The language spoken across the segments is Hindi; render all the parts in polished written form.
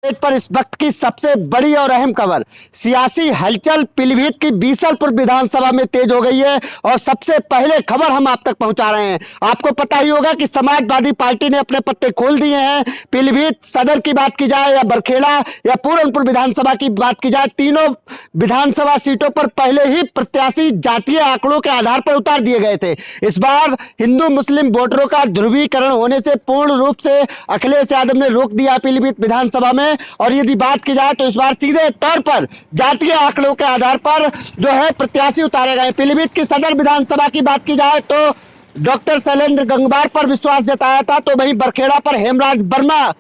अपडेट पर इस वक्त की सबसे बड़ी और अहम खबर, सियासी हलचल पीलीभीत की बीसलपुर विधानसभा में तेज हो गई है और सबसे पहले खबर हम आप तक पहुंचा रहे हैं। आपको पता ही होगा कि समाजवादी पार्टी ने अपने पत्ते खोल दिए हैं। पीलीभीत सदर की बात की जाए या बरखेड़ा या पूरनपुर विधानसभा की बात की जाए, तीनों विधानसभा सीटों पर पहले ही प्रत्याशी जातीय आंकड़ों के आधार पर उतार दिए गए थे। इस बार हिंदू मुस्लिम वोटरों का ध्रुवीकरण होने से पूर्ण रूप से अखिलेश यादव ने रोक दिया पीलीभीत विधानसभा में। और यदि बात की जाए तो इस बार सीधे तौर पर जातीय आंकड़ों के आधार पर जो है प्रत्याशी उतारे गए। पीलीभीत की सदर विधानसभा की बात की जाए तो डॉक्टर शैलेंद्र गंगवार पर विश्वास जताया था, तो वहीं बरखेड़ा पर हेमराज वर्मा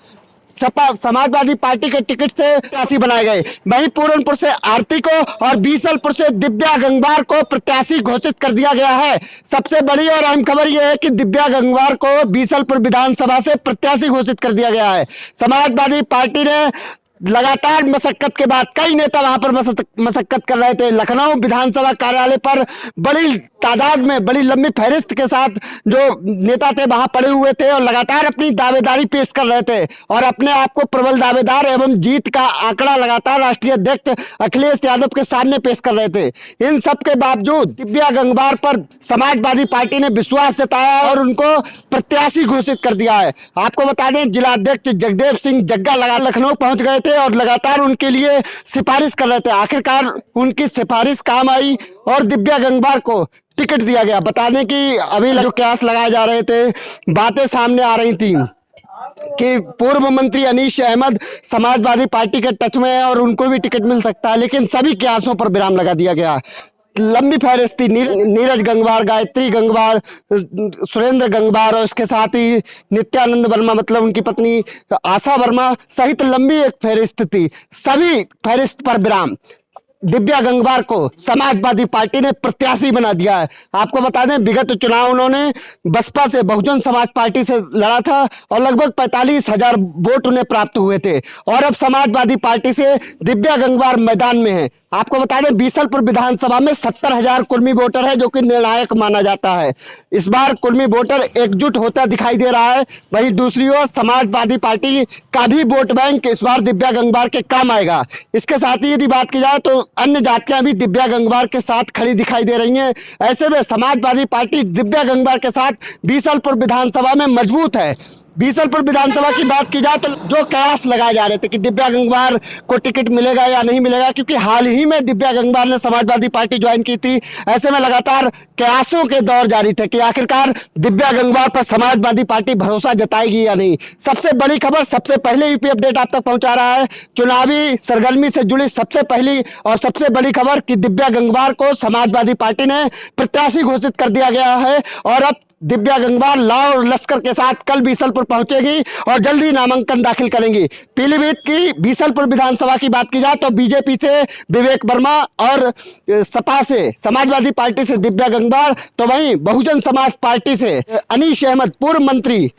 सपा समाजवादी पार्टी के टिकट से प्रत्याशी बनाए गए। वहीं पूरनपुर से आरती को और बीसलपुर से दिव्या गंगवार को प्रत्याशी घोषित कर दिया गया है। सबसे बड़ी और अहम खबर यह है कि दिव्या गंगवार को बीसलपुर विधानसभा से प्रत्याशी घोषित कर दिया गया है। समाजवादी पार्टी ने लगातार मशक्कत के बाद, कई नेता वहां पर मशक्कत कर रहे थे। लखनऊ विधानसभा कार्यालय पर बड़ी तादाद में, बड़ी लंबी फहरिस्त के साथ जो नेता थे वहां पड़े हुए थे और लगातार अपनी दावेदारी पेश कर रहे थे और अपने आप को प्रबल दावेदार एवं जीत का आंकड़ा लगातार राष्ट्रीय अध्यक्ष अखिलेश यादव के सामने पेश कर रहे थे। इन सब के बावजूद दिव्या गंगवार पर समाजवादी पार्टी ने विश्वास जताया और उनको प्रत्याशी घोषित कर दिया है। आपको बता दें, जिला अध्यक्ष जगदेव सिंह जग्गा लखनऊ पहुंच गए थे और लगातार उनके लिए सिफारिश कर रहे थे। आखिरकार उनकी सिफारिश काम आई और दिव्या गंगवार को टिकट दिया गया। बता दें कि अभी जो कयास लगाए जा रहे थे, बातें सामने आ रही थी कि पूर्व मंत्री अनीश अहमद समाजवादी पार्टी के टच में है और उनको भी टिकट मिल सकता है, लेकिन सभी कयासों पर विराम लगा दिया गया। लंबी फहरिस्त थी, नीरज गंगवार, गायत्री गंगवार, सुरेंद्र गंगवार और इसके साथ ही नित्यानंद वर्मा, मतलब उनकी पत्नी आशा वर्मा सहित लंबी एक फहरिस्त थी। सभी फहरिस्त पर विराम। दिव्या गंगवार को समाजवादी पार्टी ने प्रत्याशी बना दिया है। आपको बता दें, विगत चुनाव उन्होंने बसपा से, बहुजन समाज पार्टी से लड़ा था और लगभग 45,000 वोट उन्हें प्राप्त हुए थे और अब समाजवादी पार्टी से दिव्या गंगवार मैदान में है। आपको बता दें, बीसलपुर विधानसभा में 70,000 कुर्मी वोटर है, जो कि निर्णायक माना जाता है। इस बार कुर्मी वोटर एकजुट होता दिखाई दे रहा है। वहीं दूसरी ओर समाजवादी पार्टी का भी वोट बैंक इस बार दिव्या गंगवार के काम आएगा। इसके साथ ही यदि बात की जाए तो अन्य जातियां भी दिव्या गंगवार के साथ खड़ी दिखाई दे रही हैं। ऐसे में समाजवादी पार्टी दिव्या गंगवार के साथ बीसलपुर विधानसभा में मजबूत है। बीसलपुर विधानसभा की बात की जाए तो जो कयास लगाए जा रहे थे कि दिव्या गंगवार को टिकट मिलेगा या नहीं मिलेगा, क्योंकि हाल ही में दिव्या गंगवार ने समाजवादी पार्टी ज्वाइन की थी। ऐसे में लगातार कयासों के दौर जारी थे कि आखिरकार दिव्या गंगवार पर समाजवादी पार्टी भरोसा जताएगी या नहीं। सबसे बड़ी खबर, सबसे पहले यूपी अपडेट आप तक पहुंचा रहा है। चुनावी सरगर्मी से जुड़ी सबसे पहली और सबसे बड़ी खबर कि दिव्या गंगवार को समाजवादी पार्टी ने प्रत्याशी घोषित कर दिया गया है और अब दिव्या गंगवार लाव और लश्कर के साथ कल बीसलपुर पहुंचेगी और जल्दी नामांकन दाखिल करेंगी। पीलीभीत की बीसलपुर विधानसभा की बात की जाए तो बीजेपी से विवेक वर्मा और सपा से, समाजवादी पार्टी से दिव्या गंगवार, तो वहीं बहुजन समाज पार्टी से अनीश अहमद पूर्व मंत्री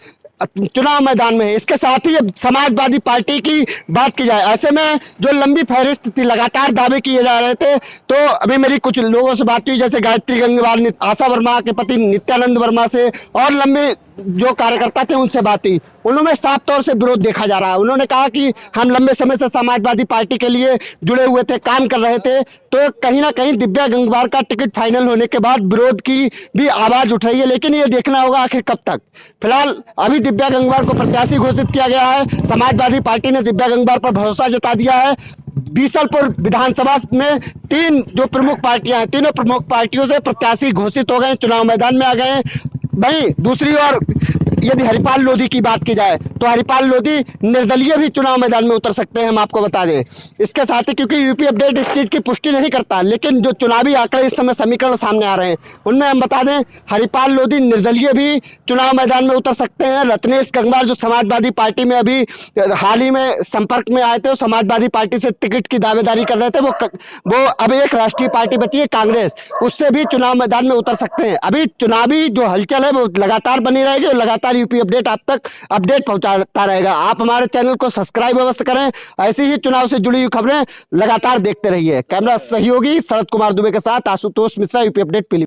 चुनाव मैदान में है। इसके साथ ही अब समाजवादी पार्टी की बात की जाए, ऐसे में जो लंबी फहरिस्त थी, लगातार दावे किए जा रहे थे, तो अभी मेरी कुछ लोगों से बात हुई, जैसे गायत्री गंगवार, आशा वर्मा के पति नित्यानंद वर्मा से और लंबे जो कार्यकर्ता थे उनसे बात हुई। उन्होंने साफ तौर से विरोध देखा जा रहा है। उन्होंने कहा कि हम लंबे समय से समाजवादी पार्टी के लिए जुड़े हुए थे, काम कर रहे थे, तो कहीं ना कहीं दिव्या गंगवार का टिकट फाइनल होने के बाद विरोध की भी आवाज उठ रही है, लेकिन ये देखना होगा आखिर कब तक। फिलहाल अभी दिव्या गंगवार को प्रत्याशी घोषित किया गया है। समाजवादी पार्टी ने दिव्या गंगवार पर भरोसा जता दिया है। बीसलपुर विधानसभा में तीन जो प्रमुख पार्टियां हैं, तीनों प्रमुख पार्टियों से प्रत्याशी घोषित हो गए, चुनाव मैदान में आ गए हैं। वहीं दूसरी ओर यदि हरिपाल लोधी की बात की जाए तो हरिपाल लोधी निर्दलीय भी चुनाव मैदान में उतर सकते हैं, हम आपको बता दें। इसके साथ ही, क्योंकि यूपी अपडेट इस चीज़ की पुष्टि नहीं करता, लेकिन जो चुनावी आंकड़े इस समय समीकरण सामने आ रहे हैं उनमें हम बता दें हरिपाल लोधी निर्दलीय भी चुनाव मैदान में उतर सकते हैं। रत्नेश गंगवार जो समाजवादी पार्टी में अभी हाल ही में संपर्क में आए थे, समाजवादी पार्टी से टिकट की दावेदारी कर रहे थे, वो अब एक राष्ट्रीय पार्टी बची है कांग्रेस, उससे भी चुनाव मैदान में उतर सकते हैं। अभी चुनावी जो हलचल है वो लगातार बनी रहेगी और लगातार यूपी अपडेट आप तक अपडेट पहुंचाता रहेगा। आप हमारे चैनल को सब्सक्राइब अवश्य करें। ऐसी ही चुनाव से जुड़ी हुई खबरें लगातार देखते रहिए। कैमरा सहयोगी शरद कुमार दुबे के साथ आशुतोष मिश्रा, यूपी अपडेट पीलीभीत।